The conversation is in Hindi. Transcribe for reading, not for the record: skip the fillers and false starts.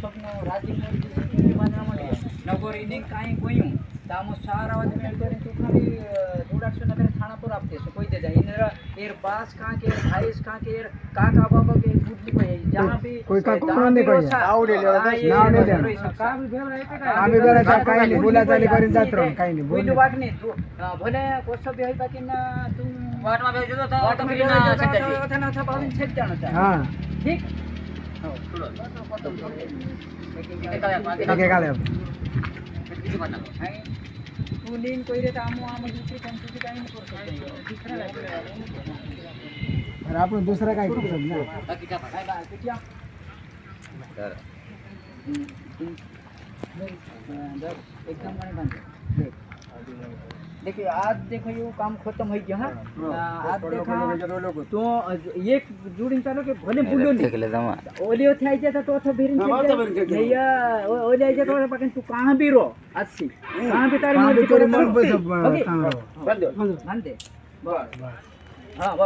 स्वप्न राजी मोदी बांधना मध्ये नगर इनिंग काही कोयू तामो सारा आवाज में करे तू खाली थोड़ा नगर थाना पर आपते सो कोई दे जाए इनरा एर बास का के भाईस का के काका बाबा के गुडली कोई जहां भी कोई का कोण नहीं कोई नाव ले का भी भेवरा येते काय आम्ही बेला काही नाही बोला चाली करीन जात राहून काही नाही बोलू वाट नाही तू भले कोस बी होई बाकी ना तू वाट में भेजो तो वाट में ना सकते ना था बाविन छेक जाना था हां ठीक हो के काले किती बना तू नीन कोई रे आमो आम दुसरी कंपनी काही नाही करू शकत अरे आपण दुसरा काय करू शकत ना बाकी का काय बा किती तर एकदम मने बंद देखिए आज देखो ये काम खत्म हो गया हां आज देखो तो एक जुड़िन चालो के भले बुलो नहीं ओलियो थाई जाता तो तो भेरिन भैया ओलियो जाता तो पकन तू कहां भी रो आज से कहां भी तारी मन मन बंद दे बस हां बस